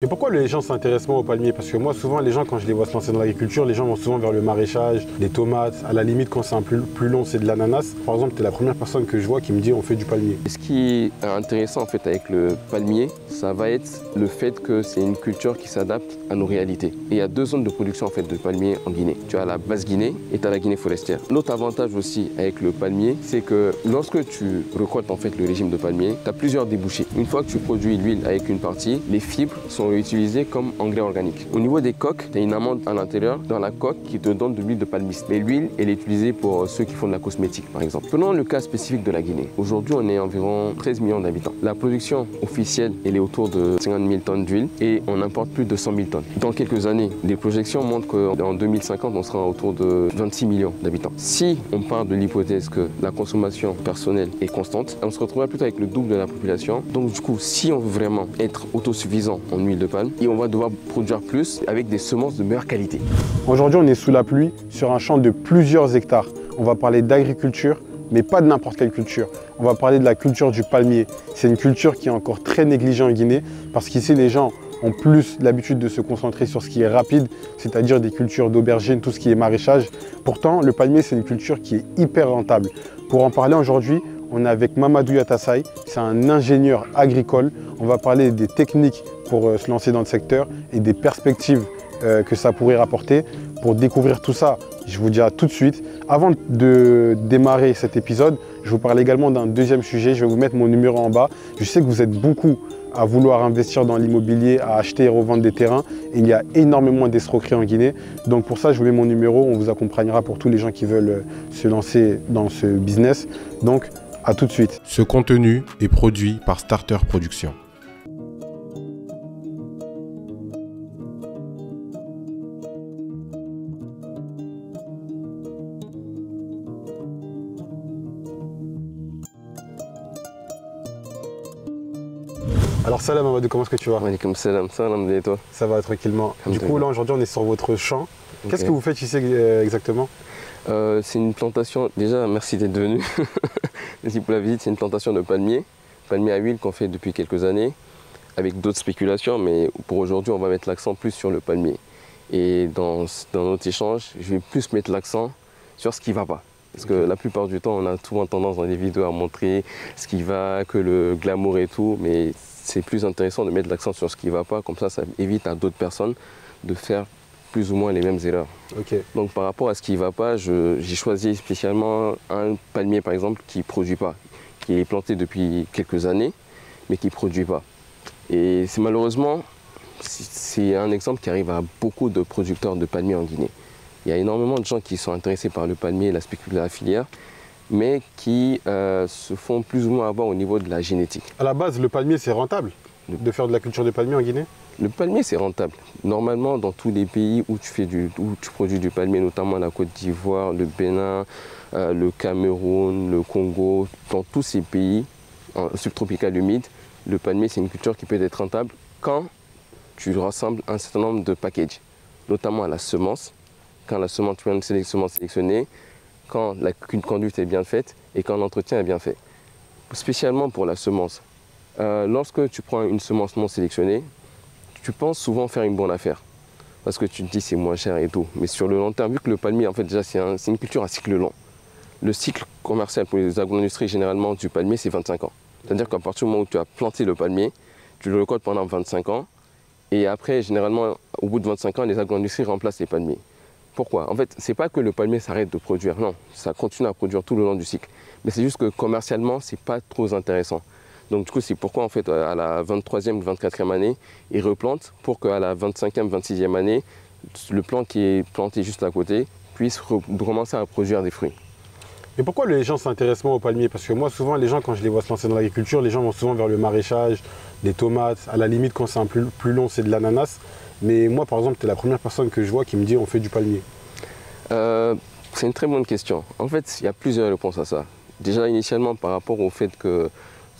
Et pourquoi les gens s'intéressent moins au palmier? Parce que moi, souvent, les gens, quand je les vois se lancer dans l'agriculture, les gens vont souvent vers le maraîchage, les tomates. À la limite, quand c'est un plus long, c'est de l'ananas. Par exemple, tu es la première personne que je vois qui me dit on fait du palmier. Ce qui est intéressant en fait avec le palmier, ça va être le fait que c'est une culture qui s'adapte à nos réalités. Et il y a deux zones de production en fait de palmier en Guinée. Tu as la basse Guinée et tu as la Guinée forestière. L'autre avantage aussi avec le palmier, c'est que lorsque tu récoltes en fait le régime de palmier, tu as plusieurs débouchés. Une fois que tu produis l'huile avec une partie, les fibres sont utilisées comme engrais organique. Au niveau des coques, tu as une amande à l'intérieur dans la coque qui te donne de l'huile de palmiste. Mais l'huile, elle est utilisée pour ceux qui font de la cosmétique par exemple. Prenons le cas spécifique de la Guinée. Aujourd'hui, on est environ 13 millions d'habitants. La production officielle, elle est autour de 50 000 tonnes d'huile et on importe plus de 100 000 tonnes. Dans quelques années, les projections montrent qu'en 2050, on sera autour de 26 millions d'habitants. Si on part de l'hypothèse que la consommation personnelle est constante, on se retrouvera plutôt avec le double de la population. Donc du coup, si on veut vraiment être autosuffisant en huile de palme, et on va devoir produire plus avec des semences de meilleure qualité. Aujourd'hui, on est sous la pluie sur un champ de plusieurs hectares. On va parler d'agriculture, mais pas de n'importe quelle culture. On va parler de la culture du palmier. C'est une culture qui est encore très négligée en Guinée parce qu'ici, les gens ont plus l'habitude de se concentrer sur ce qui est rapide, c'est-à-dire des cultures d'aubergines, tout ce qui est maraîchage. Pourtant, le palmier, c'est une culture qui est hyper rentable. Pour en parler aujourd'hui, on est avec Mamadou Yatassay, c'est un ingénieur agricole. On va parler des techniques pour se lancer dans le secteur et des perspectives que ça pourrait rapporter. Pour découvrir tout ça, je vous dis à tout de suite. Avant de démarrer cet épisode, je vous parle également d'un deuxième sujet. Je vais vous mettre mon numéro en bas. Je sais que vous êtes beaucoup à vouloir investir dans l'immobilier, à acheter et revendre des terrains. Et il y a énormément d'escroqueries en Guinée. Donc pour ça, je vous mets mon numéro. On vous accompagnera pour tous les gens qui veulent se lancer dans ce business. Donc, à tout de suite. Ce contenu est produit par Starter Productions. Alors salam Mamadou, comment est-ce que tu vas? Comme salam, et toi? Ça va tranquillement. Du coup, là aujourd'hui, on est sur votre champ. Qu'est-ce que vous faites ici exactement? C'est une plantation, déjà merci d'être venu, merci pour la visite, c'est une plantation de palmiers, palmiers à huile qu'on fait depuis quelques années, avec d'autres spéculations, mais pour aujourd'hui on va mettre l'accent plus sur le palmier. Et dans notre échange, je vais plus mettre l'accent sur ce qui ne va pas. Parce que la plupart du temps, on a souvent tendance dans les vidéos à montrer ce qui va, que le glamour et tout, mais c'est plus intéressant de mettre l'accent sur ce qui ne va pas, comme ça évite à d'autres personnes de faire plus ou moins les mêmes erreurs. Okay. Donc par rapport à ce qui ne va pas, j'ai choisi spécialement un palmier par exemple qui ne produit pas, qui est planté depuis quelques années, mais qui ne produit pas. Et malheureusement, c'est un exemple qui arrive à beaucoup de producteurs de palmiers en Guinée. Il y a énormément de gens qui sont intéressés par le palmier, la filière, mais qui se font plus ou moins avoir au niveau de la génétique. À la base, le palmier, c'est rentable de faire de la culture de palmier en Guinée? Le palmier, c'est rentable. Normalement, dans tous les pays où tu produis du palmier, notamment la Côte d'Ivoire, le Bénin, le Cameroun, le Congo, dans tous ces pays subtropicaux humides, le palmier, c'est une culture qui peut être rentable quand tu rassembles un certain nombre de packages, notamment à la semence, quand la semence, tu as une semence sélectionnée, quand la conduite est bien faite et quand l'entretien est bien fait. Spécialement pour la semence. Lorsque tu prends une semence non sélectionnée, tu penses souvent faire une bonne affaire parce que tu te dis c'est moins cher et tout. Mais sur le long terme, vu que le palmier, en fait, déjà, c'est une culture à cycle long. Le cycle commercial pour les agro-industries, généralement, du palmier, c'est 25 ans. C'est-à-dire qu'à partir du moment où tu as planté le palmier, tu le récoltes pendant 25 ans. Et après, généralement, au bout de 25 ans, les agro-industries remplacent les palmiers. Pourquoi? En fait, c'est pas que le palmier s'arrête de produire. Non, ça continue à produire tout le long du cycle. Mais c'est juste que commercialement, c'est pas trop intéressant. Donc du coup, c'est pourquoi en fait à la 23e ou 24e année, ils replantent pour qu'à la 25e, 26e année, le plant qui est planté juste à côté puisse commencer à produire des fruits. Et pourquoi les gens s'intéressent moins au palmier? Parce que moi, souvent, les gens, quand je les vois se lancer dans l'agriculture, les gens vont souvent vers le maraîchage, les tomates. À la limite, quand c'est un plus long, c'est de l'ananas. Mais moi, par exemple, tu es la première personne que je vois qui me dit on fait du palmier. C'est une très bonne question. En fait, il y a plusieurs réponses à ça. Déjà, initialement, par rapport au fait que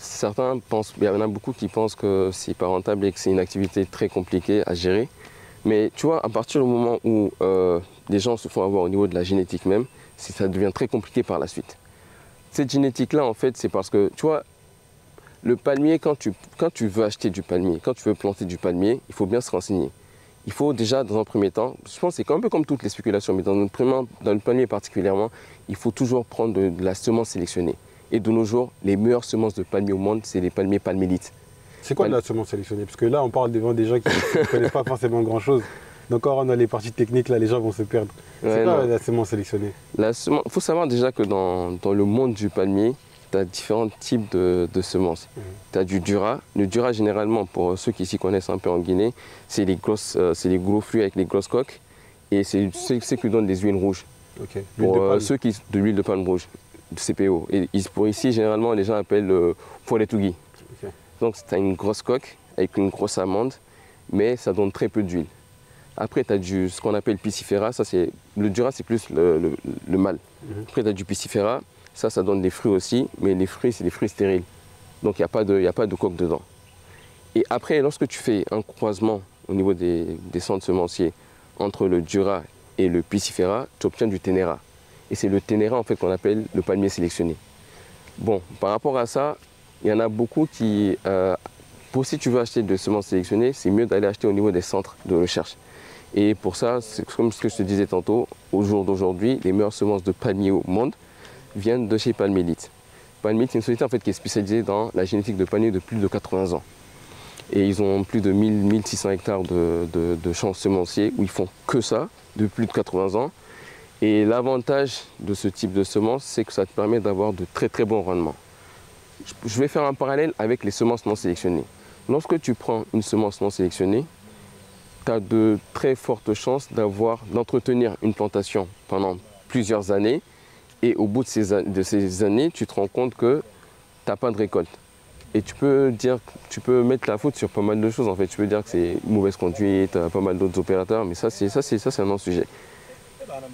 certains pensent, il y en a beaucoup qui pensent que c'est pas rentable et que c'est une activité très compliquée à gérer. Mais tu vois, à partir du moment où les gens se font avoir au niveau de la génétique même, ça devient très compliqué par la suite. Cette génétique-là, en fait, c'est parce que, tu vois, Le palmier, quand tu veux acheter du palmier, quand tu veux planter du palmier, il faut bien se renseigner. Il faut déjà, dans un premier temps, je pense que c'est un peu comme toutes les spéculations, mais dans le palmier particulièrement, il faut toujours prendre de la semence sélectionnée. Et de nos jours, les meilleures semences de palmier au monde, c'est les palmiers palmélites. C'est quoi de la semence sélectionnée? Parce que là, on parle devant des gens qui ne connaissent pas forcément grand-chose. Donc quand on a les parties techniques, là, les gens vont se perdre. C'est quoi la semence sélectionnée? Il faut savoir déjà que dans le monde du palmier, tu as différents types de semences. Tu as du Dura. Le Dura, généralement, pour ceux qui s'y connaissent un peu en Guinée, c'est les gros fruits avec les grosses coques. Et c'est ceux qui donnent des huiles rouges. Okay. Pour de l'huile de palme rouge, de CPO. Et pour ici, généralement, les gens appellent Foretugui. Okay. Donc, tu as une grosse coque avec une grosse amande, mais ça donne très peu d'huile. Après, tu as ce qu'on appelle Piscifera. Le Dura, c'est plus le mâle. Après, tu as du Piscifera. Ça donne des fruits aussi, mais les fruits, c'est des fruits stériles. Donc, il n'y a pas de coque dedans. Et après, lorsque tu fais un croisement au niveau des centres semenciers entre le Dura et le Piscifera, tu obtiens du Ténéra. Et c'est le Ténéra, en fait, qu'on appelle le palmier sélectionné. Bon, par rapport à ça, il y en a beaucoup qui... si tu veux acheter des semences sélectionnées, c'est mieux d'aller acheter au niveau des centres de recherche. Et pour ça, c'est comme ce que je te disais tantôt, au jour d'aujourd'hui, les meilleures semences de palmier au monde viennent de chez Palmélite. Palmélite, c'est une société en fait, qui est spécialisée dans la génétique de palmiers de plus de 80 ans. Et ils ont plus de 1600 hectares de champs semenciers où ils font que ça, de plus de 80 ans. Et l'avantage de ce type de semences, c'est que ça te permet d'avoir de très très bons rendements. Je vais faire un parallèle avec les semences non sélectionnées. Lorsque tu prends une semence non sélectionnée, tu as de très fortes chances d'entretenir une plantation pendant plusieurs années. Et au bout de ces années, tu te rends compte que tu n'as pas de récolte. Et tu peux mettre la faute sur pas mal de choses. En fait, tu peux dire que c'est mauvaise conduite, pas mal d'autres opérateurs, mais ça c'est un autre sujet.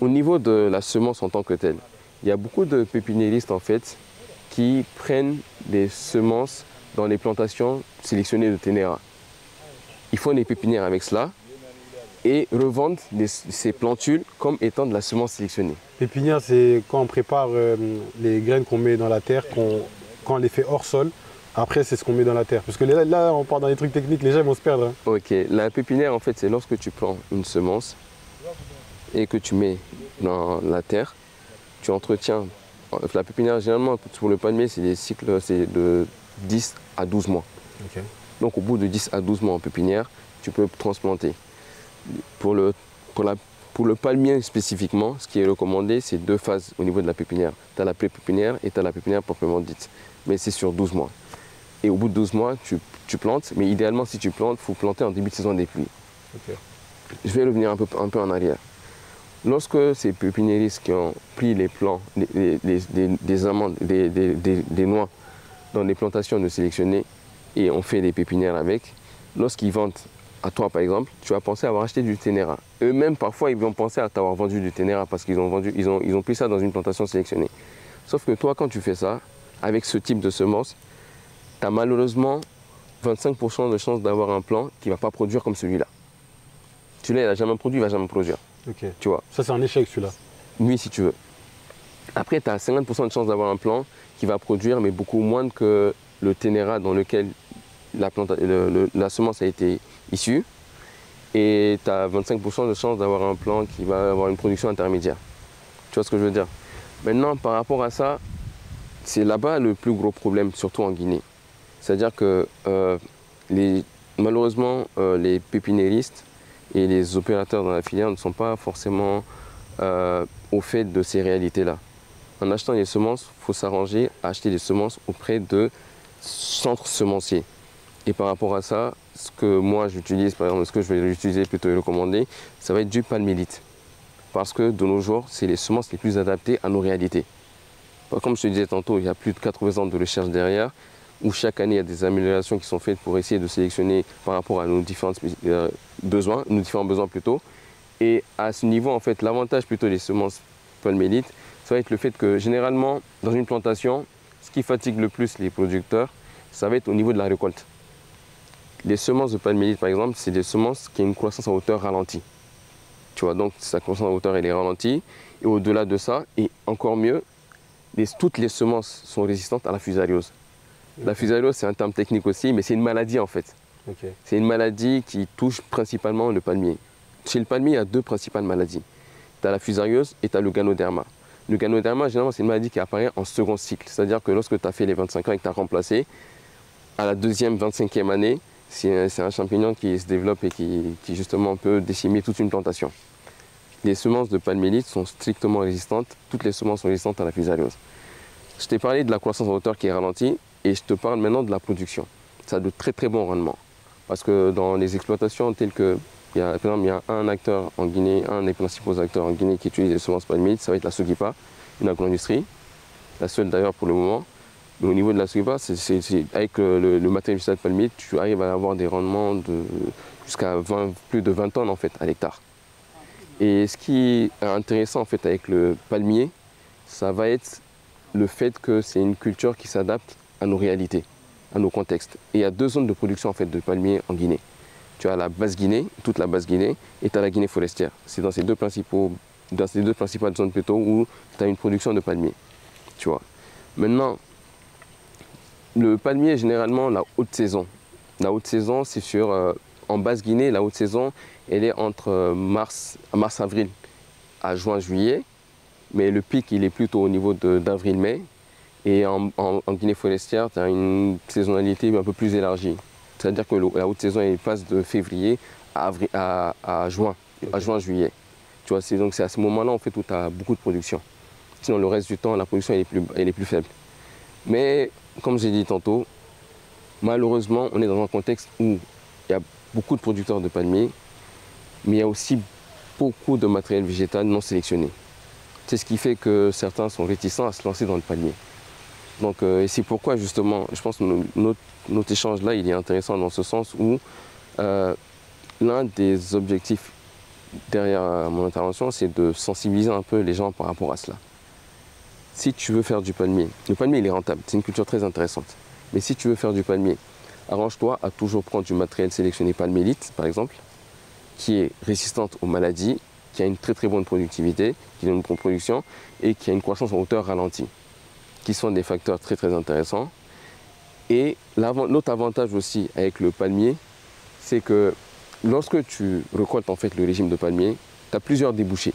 Au niveau de la semence en tant que telle, il y a beaucoup de pépiniéristes en fait qui prennent des semences dans les plantations sélectionnées de Ténéra. Ils font des pépinières avec cela et revendent ces plantules comme étant de la semence sélectionnée. Pépinière, c'est quand on prépare les graines qu'on met dans la terre, quand on les fait hors sol. Après, c'est ce qu'on met dans la terre. Parce que là, on part dans les trucs techniques, les gens vont se perdre. Hein. Ok, la pépinière, en fait, c'est lorsque tu prends une semence et que tu mets dans la terre, tu entretiens. La pépinière, généralement, pour le palmier, c'est des cycles de 10 à 12 mois. Okay. Donc, au bout de 10 à 12 mois en pépinière, tu peux transplanter. Pour le palmier spécifiquement, ce qui est recommandé, c'est 2 phases au niveau de la pépinière. Tu as la pré-pépinière et tu as la pépinière proprement dite. Mais c'est sur 12 mois. Et au bout de 12 mois, tu plantes. Mais idéalement, si tu plantes, il faut planter en début de saison des pluies. Okay. Je vais revenir un peu en arrière. Lorsque ces pépiniéristes qui ont pris les plants, des amandes, des noix dans des plantations de sélectionnées et ont fait des pépinières avec, lorsqu'ils vendent à toi par exemple, tu vas penser avoir acheté du Ténéra. Eux-mêmes parfois ils vont penser à t'avoir vendu du Ténéra parce qu'ils ont pris ça dans une plantation sélectionnée. Sauf que toi quand tu fais ça, avec ce type de semence, tu as malheureusement 25% de chances d'avoir un plant qui ne va pas produire comme celui-là. Celui-là il n'a jamais produit, il ne va jamais produire. Okay. Tu vois. Ça c'est un échec celui-là. Oui si tu veux. Après tu as 50% de chances d'avoir un plant qui va produire mais beaucoup moins que le Ténéra dans lequel la semence a été issue, et tu as 25% de chance d'avoir un plant qui va avoir une production intermédiaire. Tu vois ce que je veux dire? Maintenant, par rapport à ça, c'est là-bas le plus gros problème, surtout en Guinée. C'est-à-dire que malheureusement, les pépiniéristes et les opérateurs dans la filière ne sont pas forcément au fait de ces réalités-là. En achetant des semences, il faut s'arranger à acheter des semences auprès de centres semenciers. Et par rapport à ça, ce que moi j'utilise, par exemple, ce que je vais utiliser plutôt et recommander, ça va être du Palmélite. Parce que de nos jours, c'est les semences les plus adaptées à nos réalités. Comme je te disais tantôt, il y a plus de 80 ans de recherche derrière, où chaque année il y a des améliorations qui sont faites pour essayer de sélectionner par rapport à nos différents besoins plutôt. Et à ce niveau, en fait, l'avantage plutôt des semences Palmélite, ça va être le fait que généralement, dans une plantation, ce qui fatigue le plus les producteurs, ça va être au niveau de la récolte. Les semences de Palmélite, par exemple, c'est des semences qui ont une croissance en hauteur ralentie. Tu vois, donc sa croissance en hauteur, elle est ralentie. Et au-delà de ça, et encore mieux, toutes les semences sont résistantes à la fusariose. La fusariose, c'est un terme technique aussi, mais c'est une maladie en fait. C'est une maladie qui touche principalement le palmier. Chez le palmier, il y a deux principales maladies. Tu as la fusariose et tu as le ganoderma. Le ganoderma, généralement, c'est une maladie qui apparaît en second cycle. C'est-à-dire que lorsque tu as fait les 25 ans et que tu as remplacé, à la deuxième, 25e année, c'est un champignon qui se développe et qui justement peut décimer toute une plantation. Les semences de palmélite sont strictement résistantes. Toutes les semences sont résistantes à la fusariose. Je t'ai parlé de la croissance en hauteur qui est ralentie et je te parle maintenant de la production. Ça a de très très bons rendements. Parce que dans les exploitations telles que, par exemple, il y a un acteur en Guinée, un des principaux acteurs en Guinée qui utilise les semences palmélites, ça va être la Sogipa, une agro-industrie, la seule d'ailleurs pour le moment. Mais au niveau de la Sogipa, avec le matériel végétal palmélite, tu arrives à avoir des rendements jusqu'à plus de 20 tonnes en fait, à l'hectare. Et ce qui est intéressant en fait avec le palmier, ça va être le fait que c'est une culture qui s'adapte à nos réalités, à nos contextes. Et il y a deux zones de production en fait, de palmiers en Guinée. Tu as la Basse-Guinée, toute la Basse-Guinée, et tu as la Guinée forestière. C'est dans ces deux principales zones plutôt où tu as une production de palmiers. Tu vois. Maintenant, le palmier est généralement la haute saison. La haute saison, c'est en Basse-Guinée, la haute saison, elle est entre mars-avril à juin-juillet. Mais le pic, il est plutôt au niveau d'avril-mai. Et en Guinée forestière, tu as une saisonnalité un peu plus élargie. C'est-à-dire que la haute saison, elle passe de février à juin-juillet. Tu vois, donc c'est à ce moment-là en fait, où tu as beaucoup de production. Sinon, le reste du temps, la production elle est plus faible. Mais, comme j'ai dit tantôt, malheureusement, on est dans un contexte où il y a beaucoup de producteurs de palmiers, mais il y a aussi beaucoup de matériel végétal non sélectionné. C'est ce qui fait que certains sont réticents à se lancer dans le palmier. Donc, et c'est pourquoi justement, je pense que notre échange là, il est intéressant dans ce sens où l'un des objectifs derrière mon intervention, c'est de sensibiliser un peu les gens par rapport à cela. Si tu veux faire du palmier, le palmier il est rentable, c'est une culture très intéressante. Mais si tu veux faire du palmier, arrange-toi à toujours prendre du matériel sélectionné palmélite, par exemple, qui est résistante aux maladies, qui a une très très bonne productivité, qui donne une bonne production et qui a une croissance en hauteur ralentie, qui sont des facteurs très très intéressants. Et l'autre avantage aussi avec le palmier, c'est que lorsque tu récoltes en fait le régime de palmier, tu as plusieurs débouchés.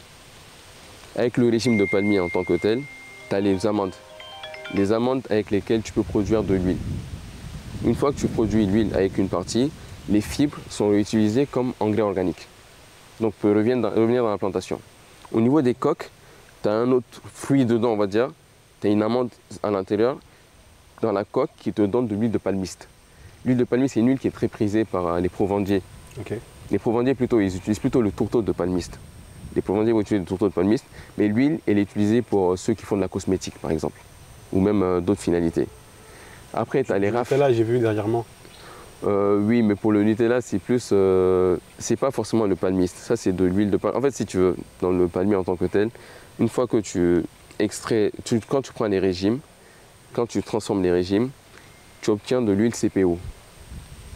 Avec le régime de palmier en tant que tel, tu as les amandes. Les amandes avec lesquelles tu peux produire de l'huile. Une fois que tu produis l'huile avec une partie, les fibres sont réutilisées comme engrais organique. Donc peut revenir dans la plantation. Au niveau des coques, tu as un autre fruit dedans, on va dire. Tu as une amande à l'intérieur, dans la coque, qui te donne de l'huile de palmiste. L'huile de palmiste, c'est une huile qui est très prisée par les provendiers. Les provendiers, ils utilisent plutôt le tourteau de palmiste. Les provendiers vont utiliser le tourteau de palmiste, mais l'huile, elle est utilisée pour ceux qui font de la cosmétique, par exemple, ou même d'autres finalités. Après, tu as les rafles. Là, j'ai vu dernièrement. Oui, mais pour le Nutella, c'est plus, c'est pas forcément le palmiste. Ça, c'est de l'huile de palme. En fait, si tu veux, dans le palmier en tant que tel, une fois que tu extrais, quand tu prends les régimes, quand tu transformes les régimes, tu obtiens de l'huile CPO.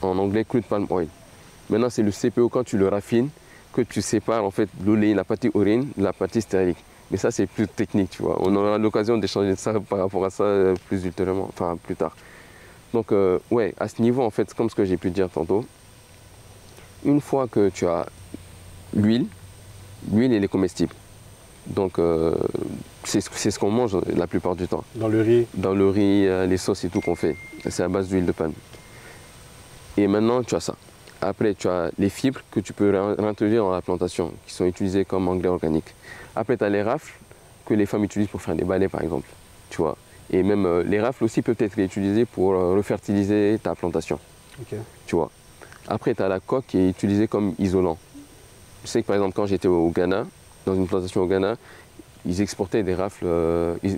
En anglais, crude palm oil. Maintenant, c'est le CPO quand tu le raffines que tu sépares en fait l'oléine, la partie urine, de la partie stérique. Mais ça, c'est plus technique, tu vois. On aura l'occasion d'échanger ça par rapport à ça plus ultérieurement, enfin plus tard. Donc, ouais, à ce niveau, en fait, comme ce que j'ai pu dire tantôt, une fois que tu as l'huile, elle est comestible. Donc, c'est ce qu'on mange la plupart du temps. Dans le riz. Dans le riz, les sauces et tout qu'on fait. C'est à base d'huile de palme. Et maintenant, tu as ça. Après, tu as les fibres que tu peux réintroduire dans la plantation, qui sont utilisées comme engrais organique. Après, tu as les rafles que les femmes utilisent pour faire des balais, par exemple. Tu vois. Et même les rafles aussi peuvent être réutilisées pour refertiliser ta plantation. Tu vois. Après, tu as la coque qui est utilisée comme isolant. Je sais que par exemple, quand j'étais au Ghana, dans une plantation au Ghana, ils exportaient des rafles,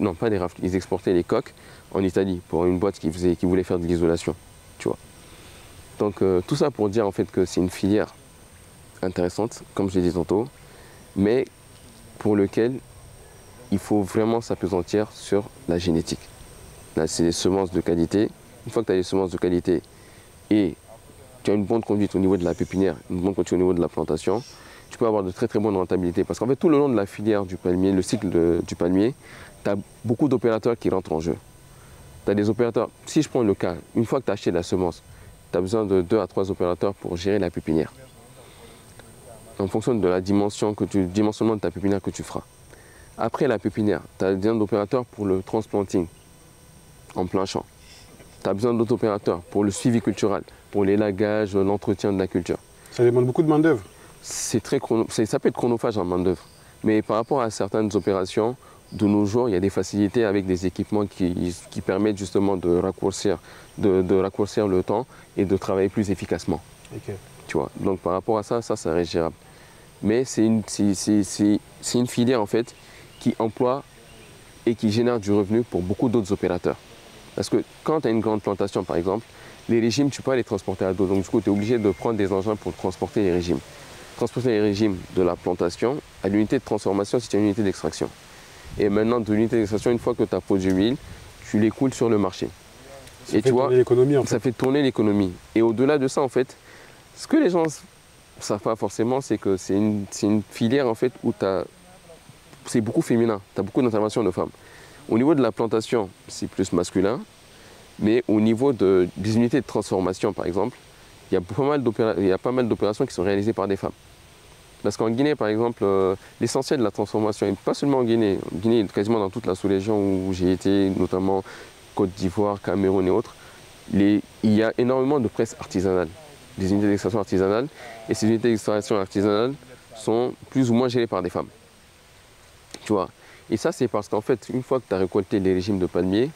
non pas des rafles, ils exportaient les coques en Italie pour une boîte qui voulait faire de l'isolation. Tu vois. Donc tout ça pour dire en fait que c'est une filière intéressante, comme je l'ai dit tantôt, mais pour lequel il faut vraiment s'appesantir sur la génétique. Là, c'est des semences de qualité. Une fois que tu as des semences de qualité et tu as une bonne conduite au niveau de la pépinière, une bonne conduite au niveau de la plantation, tu peux avoir de très très bonnes rentabilités. Parce qu'en fait, tout le long de la filière du palmier, le cycle du palmier, tu as beaucoup d'opérateurs qui rentrent en jeu. Tu as des opérateurs. Si je prends le cas, une fois que tu as acheté la semence, tu as besoin de 2 à 3 opérateurs pour gérer la pépinière. En fonction de la dimensionnement de ta pépinière que tu feras. Après la pépinière, tu as besoin d'opérateurs pour le transplanting en plein champ. Tu as besoin d'autres opérateurs pour le suivi culturel, pour l'élagage, l'entretien de la culture. Ça demande beaucoup de main-d'œuvre. Ça peut être chronophage en main-d'œuvre. Mais par rapport à certaines opérations, de nos jours, il y a des facilités avec des équipements qui permettent justement de raccourcir le temps et de travailler plus efficacement. Okay. Tu vois. Donc par rapport à ça, ça reste gérable. Mais c'est une filière en fait qui emploie et qui génère du revenu pour beaucoup d'autres opérateurs. Parce que quand tu as une grande plantation par exemple, les régimes, tu peux pas les transporter à dos. Donc du coup, tu es obligé de prendre des engins pour transporter les régimes. Transporter les régimes de la plantation à l'unité de transformation si tu as une unité d'extraction. Et maintenant, de l'unité d'extraction, une fois que tu as produit l'huile, tu l'écoules sur le marché. Ça fait tourner l'économie en fait. Ça fait tourner l'économie. Et au-delà de ça, en fait, ce que les gens ne savent pas forcément, c'est que c'est une filière en fait où c'est beaucoup féminin, tu as beaucoup d'interventions de femmes. Au niveau de la plantation, c'est plus masculin, mais au niveau des unités de transformation, par exemple, il y a pas mal d'opérations qui sont réalisées par des femmes. Parce qu'en Guinée, par exemple, l'essentiel de la transformation, et pas seulement en Guinée, quasiment dans toute la sous-région où j'ai été, notamment Côte d'Ivoire, Cameroun et autres, il y a énormément de presse artisanale, des unités d'extraction artisanales, et ces unités d'extraction artisanales sont plus ou moins gérées par des femmes. Tu vois. Et ça, c'est parce qu'en fait, une fois que tu as récolté les régimes de palmier,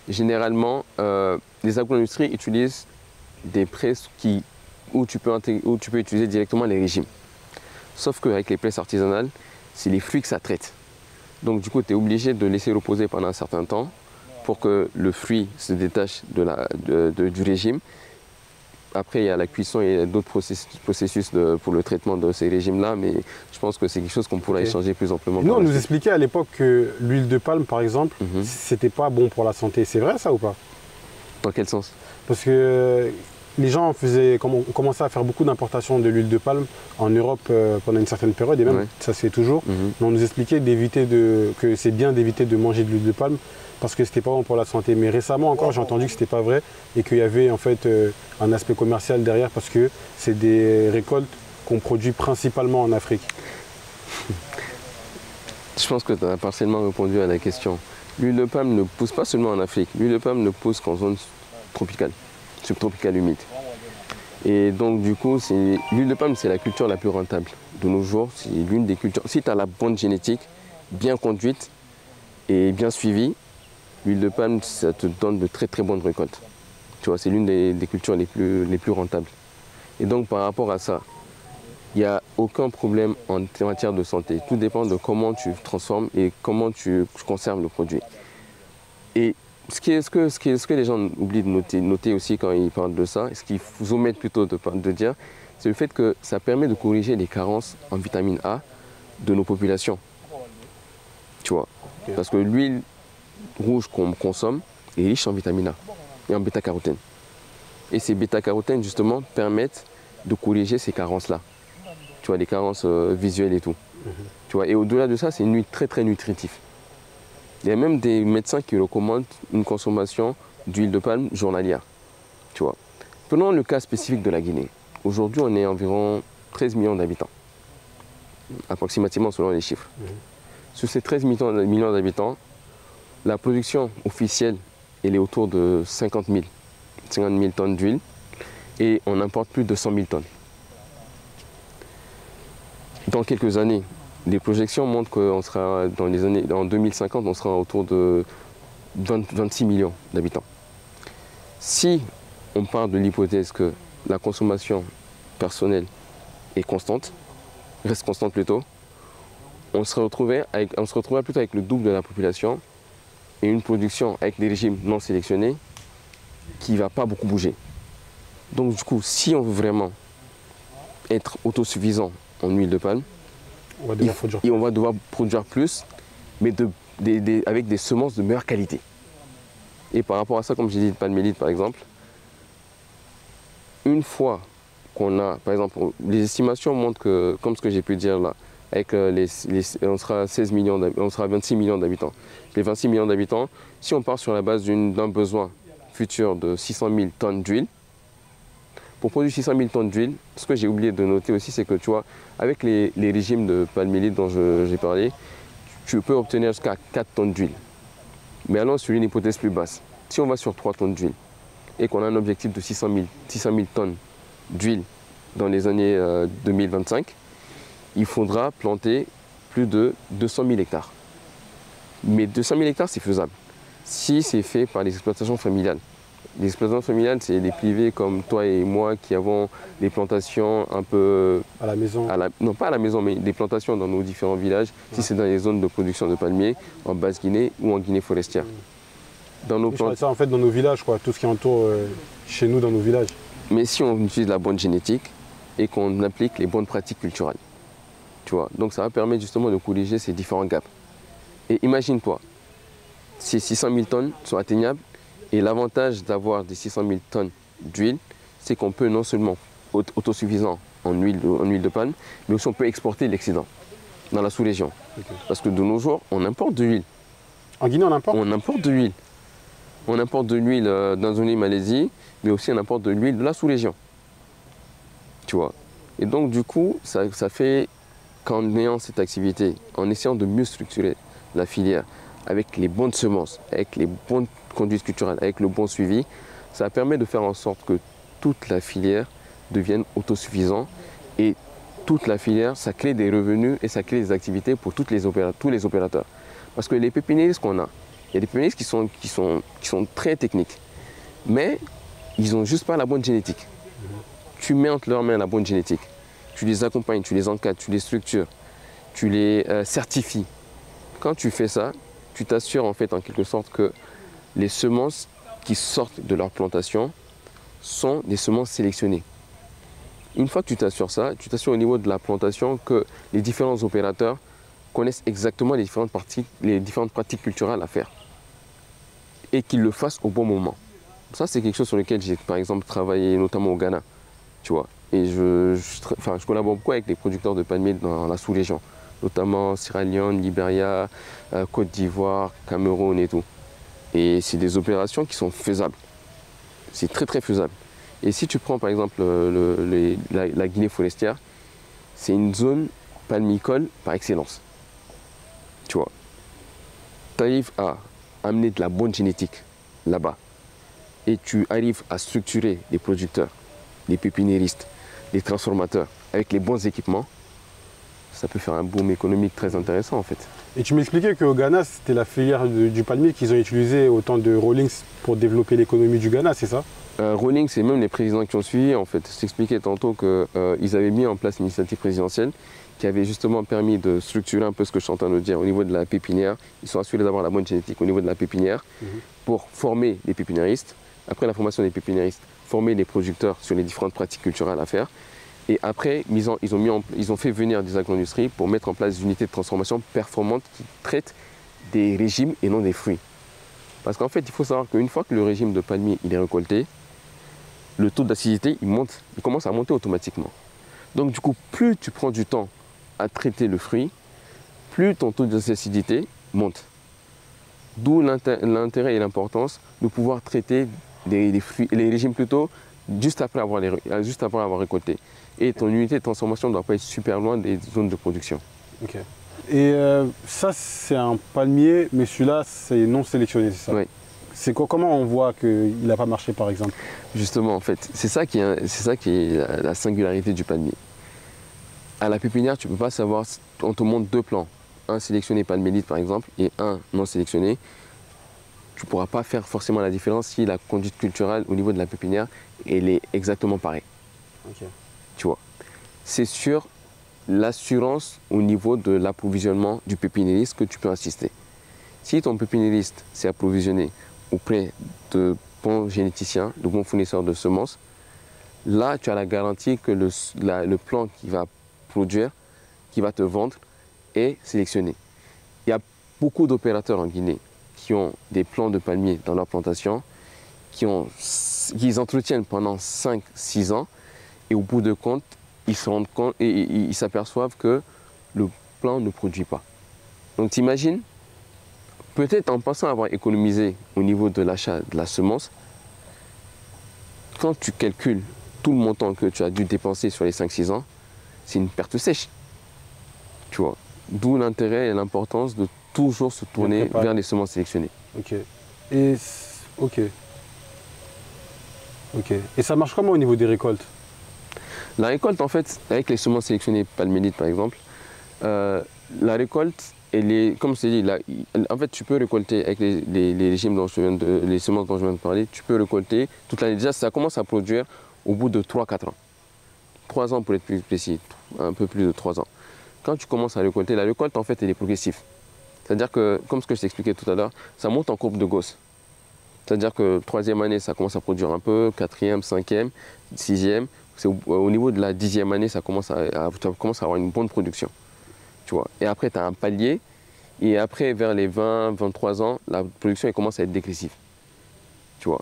généralement, les agro-industries utilisent des presses où tu peux utiliser directement les régimes. Sauf qu'avec les presses artisanales, c'est les fruits que ça traite. Donc du coup, tu es obligé de laisser reposer pendant un certain temps pour que le fruit se détache du régime. Après, il y a la cuisson et d'autres processus pour le traitement de ces régimes-là, mais je pense que c'est quelque chose qu'on pourra échanger plus amplement. Nous, on nous expliquait à l'époque que l'huile de palme, par exemple, c'était pas bon pour la santé. C'est vrai ça ou pas? Dans quel sens? Parce que les gens commençaient à faire beaucoup d'importations de l'huile de palme en Europe pendant une certaine période, et même ça se fait toujours. Mais on nous expliquait que c'est bien d'éviter de manger de l'huile de palme parce que c'était pas bon pour la santé. Mais récemment encore, j'ai entendu que c'était pas vrai et qu'il y avait en fait un aspect commercial derrière parce que c'est des récoltes qu'on produit principalement en Afrique. Je pense que tu as partiellement répondu à la question. L'huile de palme ne pousse pas seulement en Afrique. L'huile de palme ne pousse qu'en zone tropicale, subtropicale humide. Et donc du coup, l'huile de palme, c'est la culture la plus rentable. De nos jours, c'est l'une des cultures. Si tu as la bonne génétique, bien conduite et bien suivie, l'huile de palme, ça te donne de très très bonnes récoltes. Tu vois, c'est l'une des cultures les plus rentables. Et donc par rapport à ça, il n'y a aucun problème en matière de santé. Tout dépend de comment tu transformes et comment tu conserves le produit. Et ce que les gens oublient de noter aussi quand ils parlent de ça, ce qu'ils omettent plutôt de dire, c'est le fait que ça permet de corriger les carences en vitamine A de nos populations. Tu vois, parce que l'huile rouge qu'on consomme est riche en vitamine A et en bêta-carotène. Et ces bêta-carotènes, justement, permettent de corriger ces carences-là. Tu vois, les carences visuelles et tout. Tu vois, et au-delà de ça, c'est une huile très très nutritive. Il y a même des médecins qui recommandent une consommation d'huile de palme journalière. Tu vois. Prenons le cas spécifique de la Guinée. Aujourd'hui, on est environ 13 millions d'habitants, approximativement selon les chiffres. Sur ces 13 millions d'habitants, la production officielle elle est autour de 50 000 tonnes d'huile et on importe plus de 100 000 tonnes. Dans quelques années, les projections montrent qu'on sera en 2050, on sera autour de 26 millions d'habitants. Si on part de l'hypothèse que la consommation personnelle est constante, reste constante plutôt, on se retrouvera plutôt avec le double de la population et une production avec des régimes non sélectionnés qui ne va pas beaucoup bouger. Donc du coup, si on veut vraiment être autosuffisant en huile de palme, on va devoir produire plus, mais avec des semences de meilleure qualité. Et par rapport à ça, comme j'ai dit, de palmélite par exemple, une fois qu'on a, par exemple, les estimations montrent que, comme ce que j'ai pu dire là, avec on sera 16 millions, on sera 26 millions d'habitants. Les 26 millions d'habitants, si on part sur la base d'un besoin futur de 600 000 tonnes d'huile, pour produire 600 000 tonnes d'huile, ce que j'ai oublié de noter aussi, c'est que tu vois, avec les régimes de palmélite dont j'ai parlé, tu peux obtenir jusqu'à 4 tonnes d'huile. Mais allons sur une hypothèse plus basse. Si on va sur 3 tonnes d'huile et qu'on a un objectif de 600 000 tonnes d'huile dans les années 2025, il faudra planter plus de 200 000 hectares. Mais 200 000 hectares, c'est faisable si c'est fait par les exploitations familiales. Les exploitations familiales, c'est des privés comme toi et moi qui avons des plantations un peu... À la maison? Non, pas à la maison, mais des plantations dans nos différents villages, si c'est dans les zones de production de palmiers, en Basse-Guinée ou en Guinée forestière. Dans nos Je parle de ça en fait dans nos villages, quoi, tout ce qui entoure chez nous dans nos villages. Mais si on utilise la bonne génétique et qu'on applique les bonnes pratiques culturelles, tu vois, donc ça va permettre justement de corriger ces différents gaps. Et imagine-toi, ces 600 000 tonnes sont atteignables. Et l'avantage d'avoir des 600 000 tonnes d'huile, c'est qu'on peut non seulement être autosuffisant en huile de palme, mais aussi on peut exporter l'excédent dans la sous-région. Okay. Parce que de nos jours, on importe de l'huile. En Guinée, on importe? On importe de l'huile. On importe de l'huile d'Indonésie, Malaisie, mais aussi on importe de l'huile de la sous-région. Tu vois. Et donc du coup, ça fait qu'en ayant cette activité, en essayant de mieux structurer la filière, avec les bonnes semences, avec les bonnes conduites culturelles, avec le bon suivi, ça permet de faire en sorte que toute la filière devienne autosuffisante et toute la filière, ça crée des revenus et ça crée des activités pour tous les opérateurs. Parce que les pépiniéristes qu'on a, il y a des pépiniéristes qui sont très techniques, mais ils n'ont juste pas la bonne génétique. Tu mets entre leurs mains la bonne génétique, tu les accompagnes, tu les encadres, tu les structures, tu les certifies. Quand tu fais ça, tu t'assures en fait en quelque sorte que les semences qui sortent de leur plantation sont des semences sélectionnées. Une fois que tu t'assures ça, tu t'assures au niveau de la plantation que les différents opérateurs connaissent exactement les différentes pratiques culturelles à faire et qu'ils le fassent au bon moment. Ça, c'est quelque chose sur lequel j'ai par exemple travaillé notamment au Ghana, tu vois. Et je collabore beaucoup avec les producteurs de palmiers dans la sous-région, notamment Sierra Leone, Libéria, Côte d'Ivoire, Cameroun et tout. Et c'est des opérations qui sont faisables. C'est très très faisable. Et si tu prends par exemple la Guinée forestière, c'est une zone palmicole par excellence. Tu vois, tu arrives à amener de la bonne génétique là-bas et tu arrives à structurer les producteurs, les pépiniéristes, les transformateurs avec les bons équipements, ça peut faire un boom économique très intéressant en fait. Et tu m'expliquais qu'au Ghana, c'était la filière du palmier qu'ils ont utilisé au temps de Rawlings pour développer l'économie du Ghana, c'est ça? Rawlings, c'est même les présidents qui ont suivi en fait. Je t'expliquais tantôt qu'ils avaient mis en place une initiative présidentielle qui avait justement permis de structurer un peu ce que je suis en train de dire au niveau de la pépinière. Ils sont assurés d'avoir la bonne génétique au niveau de la pépinière pour former les pépiniéristes. Après la formation des pépiniéristes, former les producteurs sur les différentes pratiques culturelles à faire. Et après, ils ont fait venir des agro-industries pour mettre en place des unités de transformation performantes qui traitent des régimes et non des fruits. Parce qu'en fait, il faut savoir qu'une fois que le régime de palmier il est récolté, le taux d'acidité il commence à monter automatiquement. Donc du coup, plus tu prends du temps à traiter le fruit, plus ton taux d'acidité monte. D'où l'intérêt et l'importance de pouvoir traiter les régimes plutôt juste après avoir récolté. Et ton unité de transformation ne doit pas être super loin des zones de production. Okay. Et ça, c'est un palmier, mais celui-là, c'est non sélectionné, c'est ça? Oui. C'est quoi, comment on voit qu'il n'a pas marché, par exemple? Justement, en fait, c'est ça qui est la singularité du palmier. À la pépinière, tu ne peux pas savoir, on te montre deux plants, un sélectionné palmélite par exemple, et un non sélectionné. Tu ne pourras pas faire forcément la différence si la conduite culturelle au niveau de la pépinière, elle est exactement pareille. Okay. Tu vois, c'est sur l'assurance au niveau de l'approvisionnement du pépiniériste que tu peux insister. Si ton pépiniériste s'est approvisionné auprès de bons généticiens, de bons fournisseurs de semences, là tu as la garantie que le plan qui va produire, qui va te vendre, est sélectionné. Il y a beaucoup d'opérateurs en Guinée qui ont des plants de palmiers dans leur plantation, qu'ils entretiennent pendant 5-6 ans, et au bout de compte, ils se rendent compte et ils s'aperçoivent que le plant ne produit pas. Donc t'imagines, peut-être en pensant avoir économisé au niveau de l'achat de la semence, quand tu calcules tout le montant que tu as dû dépenser sur les 5-6 ans, c'est une perte sèche. Tu vois. D'où l'intérêt et l'importance de toujours se tourner vers les semences sélectionnées. Ok. Ok. Et ça marche comment au niveau des récoltes? La récolte, en fait, avec les semences sélectionnées palmélite par exemple, la récolte, elle est, comme je t'ai dit, en fait, tu peux récolter avec les régimes dont les semences dont je viens de parler, tu peux récolter toute l'année. Déjà, ça commence à produire au bout de 3-4 ans. 3 ans pour être plus précis, un peu plus de 3 ans. Quand tu commences à récolter, la récolte, en fait, elle est progressive. C'est-à-dire que, comme ce que je t'expliquais tout à l'heure, ça monte en courbe de Gauss. C'est-à-dire que 3e année, ça commence à produire un peu, 4e, 5e, 6e. Au niveau de la 10e année, tu commences à avoir une bonne production. Tu vois. Et après, tu as un palier. Et après, vers les 20, 23 ans, la production elle commence à être dégressive. Tu vois.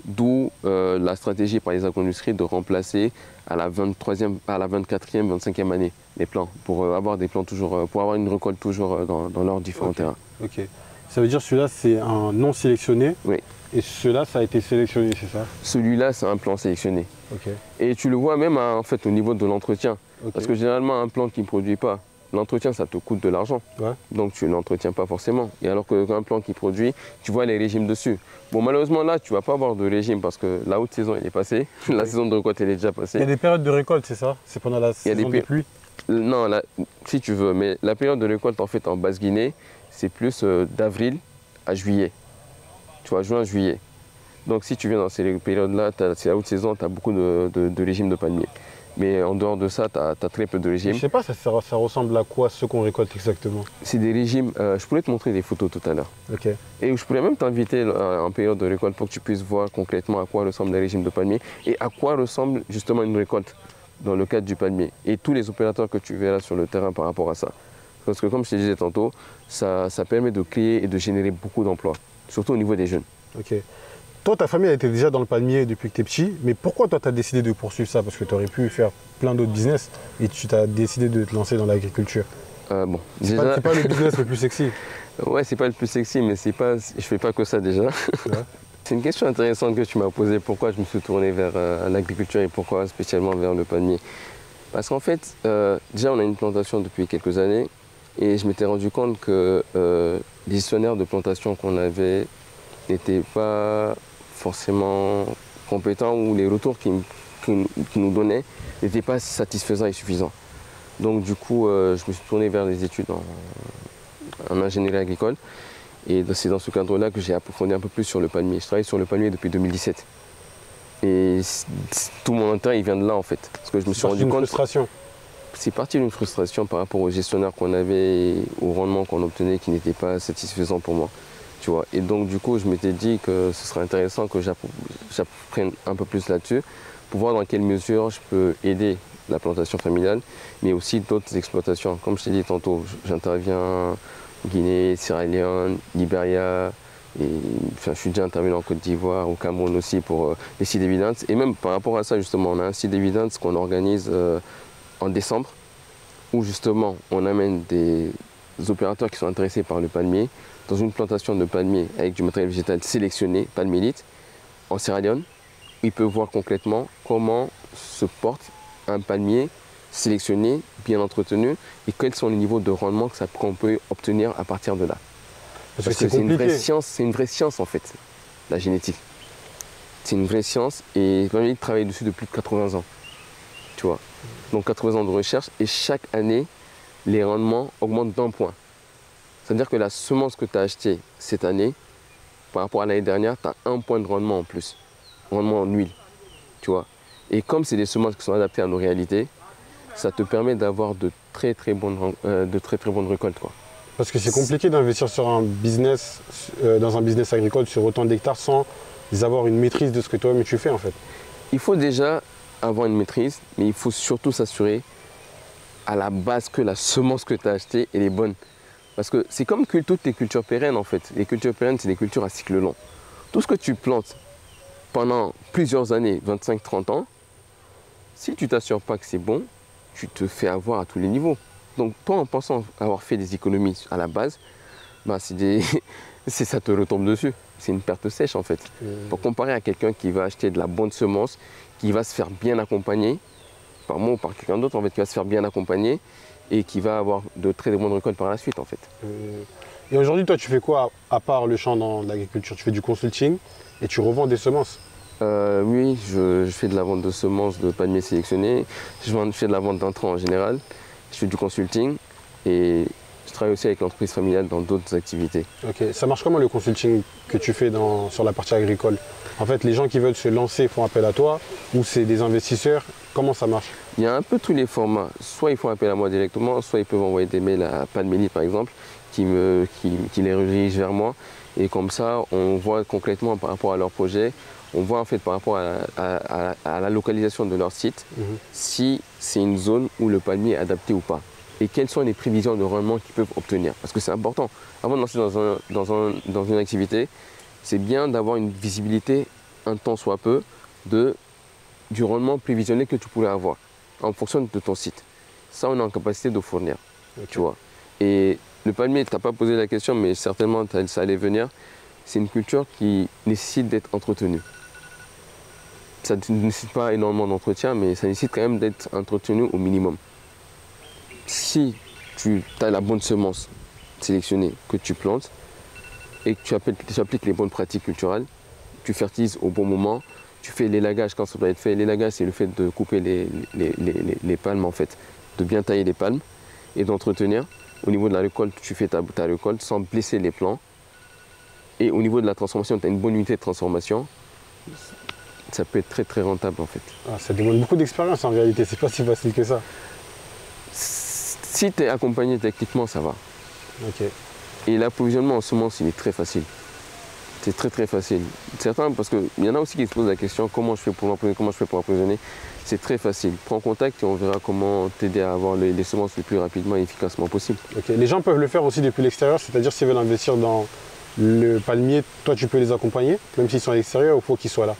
D'où la stratégie par les agro-industries de remplacer à la 23e, à la 24e, 25e année les plants pour avoir des plants toujours, pour avoir une récolte toujours dans leurs différents terrains. Ok. Ça veut dire celui-là c'est un non sélectionné. Oui. Et celui-là ça a été sélectionné, c'est ça? Celui-là c'est un plant sélectionné. Ok. Et tu le vois même en fait au niveau de l'entretien. Ok. Parce que généralement un plant qui ne produit pas, l'entretien ça te coûte de l'argent. Ouais. Donc tu ne l'entretiens pas forcément. Et alors qu'un plant qui produit, tu vois les régimes dessus. Bon malheureusement là tu ne vas pas avoir de régime parce que la haute saison elle est passée. La saison de récolte elle est déjà passée. Il y a des périodes de récolte, c'est ça? C'est pendant la saison des pluies? Non, si tu veux, mais la période de récolte en fait en Basse-Guinée, c'est plus d'avril à juillet. Tu vois, juin, juillet. Donc si tu viens dans ces périodes-là, c'est la haute saison, tu as beaucoup de régimes de palmiers. Mais en dehors de ça, tu as très peu de régimes. Je sais pas, ça ressemble à quoi ce qu'on récolte exactement? C'est des régimes, je pourrais te montrer des photos tout à l'heure. Ok. Et je pourrais même t'inviter en période de récolte pour que tu puisses voir concrètement à quoi ressemble les régimes de palmiers et à quoi ressemble justement une récolte dans le cadre du palmier. Et tous les opérateurs que tu verras sur le terrain par rapport à ça. Parce que comme je te disais tantôt, ça permet de créer et de générer beaucoup d'emplois, surtout au niveau des jeunes. Ok. Toi, ta famille elle était déjà dans le palmier depuis que tu es petit, mais pourquoi toi tu as décidé de poursuivre ça? Parce que tu aurais pu faire plein d'autres business et tu t'as décidé de te lancer dans l'agriculture. Bon, c'est pas le business le plus sexy. Ouais, c'est pas le plus sexy, mais je fais pas que ça déjà. Ouais. C'est une question intéressante que tu m'as posée. Pourquoi je me suis tourné vers l'agriculture et pourquoi spécialement vers le palmier? Parce qu'en fait, déjà on a une plantation depuis quelques années et je m'étais rendu compte que les gestionnaires de plantation qu'on avait n'étaient pas forcément compétents ou les retours qu'ils nous donnaient n'étaient pas satisfaisants et suffisants. Donc du coup, je me suis tourné vers les études en ingénierie agricole. Et c'est dans ce cadre-là que j'ai approfondi un peu plus sur le palmier. Je travaille sur le palmier depuis 2017. Et tout mon intérêt, il vient de là en fait. Parce que je me suis rendu compte. Frustration. C'est parti d'une frustration par rapport aux gestionnaires qu'on avait et au rendement qu'on obtenait qui n'était pas satisfaisant pour moi. Tu vois. Et donc du coup, je m'étais dit que ce serait intéressant que j'apprenne un peu plus là-dessus pour voir dans quelle mesure je peux aider la plantation familiale, mais aussi d'autres exploitations. Comme je t'ai dit tantôt, j'interviens Guinée, Sierra Leone, Libéria, et je suis déjà intervenu en Côte d'Ivoire, au Cameroun aussi pour les seed evidence. Et même par rapport à ça, justement, on a un seed evidence qu'on organise en décembre, où justement on amène des opérateurs qui sont intéressés par le palmier dans une plantation de palmier avec du matériel végétal sélectionné, palmélite, en Sierra Leone. Ils peuvent voir concrètement comment se porte un palmier sélectionné, bien entretenu, et quels sont les niveaux de rendement qu'on peut obtenir à partir de là. Parce que c'est une vraie science en fait, la génétique. C'est une vraie science et il travaille dessus depuis plus de 80 ans. Tu vois. Donc 80 ans de recherche et chaque année, les rendements augmentent d'1 point. C'est-à-dire que la semence que tu as achetée cette année, par rapport à l'année dernière, tu as 1 point de rendement en plus. Rendement en huile. Tu vois. Et comme c'est des semences qui sont adaptées à nos réalités, ça te permet d'avoir de très très bonnes récoltes, quoi. Parce que c'est compliqué d'investir sur un business, dans un business agricole sur autant d'hectares sans avoir une maîtrise de ce que toi-même tu fais en fait. Il faut déjà avoir une maîtrise, mais il faut surtout s'assurer à la base que la semence que tu as achetée elle est bonne. Parce que c'est comme que toutes les cultures pérennes en fait. Les cultures pérennes, c'est des cultures à cycle long. Tout ce que tu plantes pendant plusieurs années, 25-30 ans, si tu ne t'assures pas que c'est bon, tu te fais avoir à tous les niveaux. Donc toi, en pensant avoir fait des économies à la base, bah, ça te retombe dessus. C'est une perte sèche en fait. Pour comparer à quelqu'un qui va acheter de la bonne semence, qui va se faire bien accompagner, par moi ou par quelqu'un d'autre, en fait, qui va se faire bien accompagner et qui va avoir de très bonnes récoltes par la suite en fait. Et aujourd'hui, toi, tu fais quoi à part le champ dans l'agriculture? Tu fais du consulting et tu revends des semences? Oui, je fais de la vente de semences de palmiers sélectionnés. Je fais de la vente d'intrants en général. Je fais du consulting et je travaille aussi avec l'entreprise familiale dans d'autres activités. Ok, ça marche comment le consulting que tu fais sur la partie agricole? En fait, les gens qui veulent se lancer font appel à toi ou c'est des investisseurs? Comment ça marche? Il y a un peu tous les formats. Soit ils font appel à moi directement, soit ils peuvent envoyer des mails à Palmélie par exemple, qui les redirige vers moi. Et comme ça, on voit concrètement par rapport à leur projet, on voit en fait par rapport à la localisation de leur site, si c'est une zone où le palmier est adapté ou pas. Et quelles sont les prévisions de rendement qu'ils peuvent obtenir. Parce que c'est important. Avant de lancer dans une activité, c'est bien d'avoir une visibilité, un temps soit peu, du rendement prévisionnel que tu pourrais avoir en fonction de ton site. Ça, on est en capacité de fournir. Okay. Tu vois. Et le palmier, tu n'as pas posé la question, mais certainement ça allait venir. C'est une culture qui nécessite d'être entretenue. Ça ne nécessite pas énormément d'entretien, mais ça nécessite quand même d'être entretenu au minimum. Si tu as la bonne semence sélectionnée que tu plantes et que tu appliques les bonnes pratiques culturelles, tu fertilises au bon moment, tu fais l'élagage quand ça doit être fait. L'élagage, c'est le fait de couper les palmes, en fait, de bien tailler les palmes et d'entretenir. Au niveau de la récolte, tu fais ta récolte sans blesser les plants. Et au niveau de la transformation, tu as une bonne unité de transformation. Ça peut être très très rentable en fait. Ah, ça demande beaucoup d'expérience en réalité, c'est pas si facile que ça. Si tu es accompagné techniquement, ça va. Okay. Et l'approvisionnement en semences, il est très facile. C'est très très facile. Certains, parce qu'il y en a aussi qui se posent la question, comment je fais pour m'approvisionner? C'est très facile. Prends contact et on verra comment t'aider à avoir les semences le plus rapidement et efficacement possible. Okay. Les gens peuvent le faire aussi depuis l'extérieur, c'est-à-dire s'ils veulent investir dans le palmier, toi tu peux les accompagner, même s'ils sont à l'extérieur ou il faut qu'ils soient là?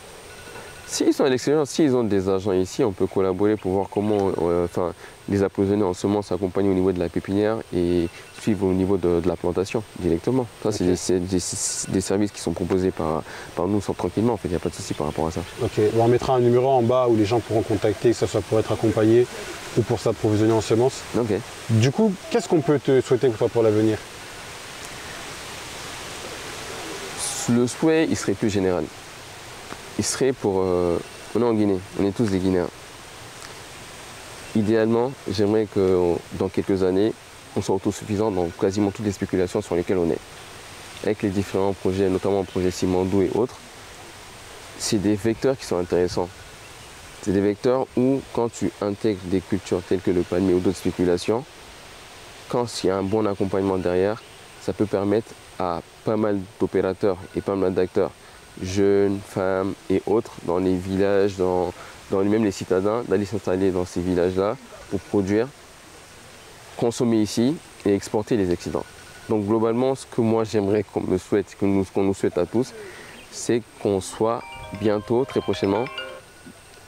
S'ils sont à l'extérieur, s'ils ont des agents ici, on peut collaborer pour voir comment les approvisionner en semences, accompagner au niveau de la pépinière et suivre au niveau de la plantation directement. Ça, okay. C'est des services qui sont proposés par nous tranquillement, en fait, il n'y a pas de souci par rapport à ça. Ok, bon, on mettra un numéro en bas où les gens pourront contacter, que ce soit pour être accompagnés ou pour s'approvisionner en semences. Okay. Du coup, qu'est-ce qu'on peut te souhaiter pour l'avenir? Le souhait, il serait plus général. Il serait pour... on est en Guinée, on est tous des Guinéens. Idéalement, j'aimerais que dans quelques années, on soit autosuffisant dans quasiment toutes les spéculations sur lesquelles on est. Avec les différents projets, notamment le projet Simandou et autres, c'est des vecteurs qui sont intéressants. C'est des vecteurs où, quand tu intègres des cultures telles que le palmier ou d'autres spéculations, quand il y a un bon accompagnement derrière, ça peut permettre à pas mal d'opérateurs et pas mal d'acteurs, jeunes, femmes et autres, dans les villages, dans même les citadins, d'aller s'installer dans ces villages-là pour produire, consommer ici et exporter les excédents. Donc globalement, ce que moi j'aimerais qu'on nous souhaite à tous, c'est qu'on soit bientôt, très prochainement,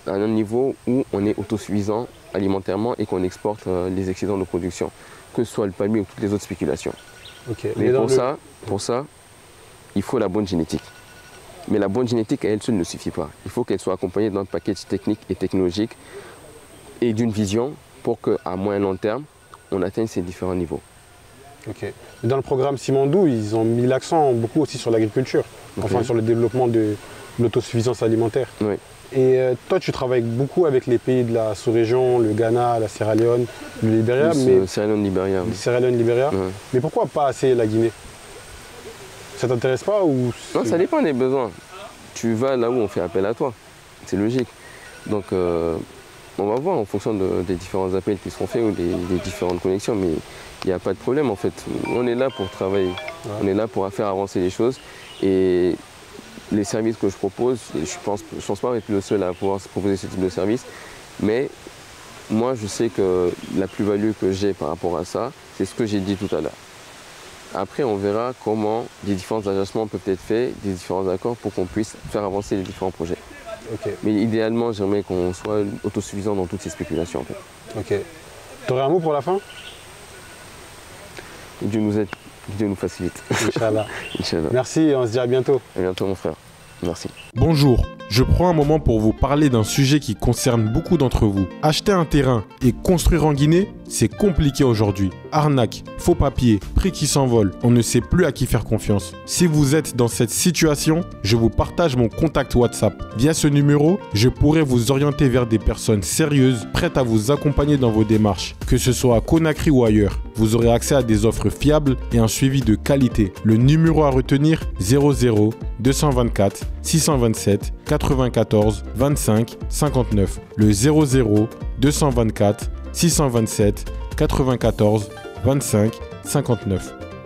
à un niveau où on est autosuffisant alimentairement et qu'on exporte les excédents de production, que ce soit le palmier ou toutes les autres spéculations. Okay. Mais pour ça, il faut la bonne génétique. Mais la bonne génétique, à elle seule, ne suffit pas. Il faut qu'elle soit accompagnée d'un package technique et technologique et d'une vision pour qu'à moyen et long terme, on atteigne ces différents niveaux. Ok. Dans le programme Simandou, ils ont mis l'accent beaucoup aussi sur l'agriculture, enfin sur le développement de l'autosuffisance alimentaire. Oui. Et toi, tu travailles beaucoup avec les pays de la sous-région, le Ghana, la Sierra Leone, le Libéria. Sierra Leone, Libéria. Oui. Sierra Leone, Libéria. Ouais. Mais pourquoi pas assez la Guinée? Ça t'intéresse pas ou... Non, ça dépend des besoins. Tu vas là où on fait appel à toi. C'est logique. Donc, on va voir en fonction des différents appels qui seront faits ou des différentes connexions. Mais il n'y a pas de problème en fait. On est là pour travailler. Ouais. On est là pour faire avancer les choses. Et les services que je propose, je pense pas être le seul à pouvoir proposer ce type de service. Mais moi, je sais que la plus-value que j'ai par rapport à ça, c'est ce que j'ai dit tout à l'heure. Après, on verra comment les différents agencements peuvent être faits, des différents accords pour qu'on puisse faire avancer les différents projets. Okay. Mais idéalement, j'aimerais qu'on soit autosuffisant dans toutes ces spéculations. En fait. Ok. Tu aurais un mot pour la fin? Dieu nous aide, Dieu nous facilite. Inch'Allah. Inch'Allah. Merci et on se dit à bientôt. À bientôt mon frère. Merci. Bonjour, je prends un moment pour vous parler d'un sujet qui concerne beaucoup d'entre vous. Acheter un terrain et construire en Guinée, c'est compliqué aujourd'hui. Arnaque, faux papiers, prix qui s'envolent, on ne sait plus à qui faire confiance. Si vous êtes dans cette situation, je vous partage mon contact WhatsApp. Via ce numéro, je pourrai vous orienter vers des personnes sérieuses, prêtes à vous accompagner dans vos démarches. Que ce soit à Conakry ou ailleurs, vous aurez accès à des offres fiables et un suivi de qualité. Le numéro à retenir, 00 224 627 94 25 59. Le 00 224 627 94 25 59.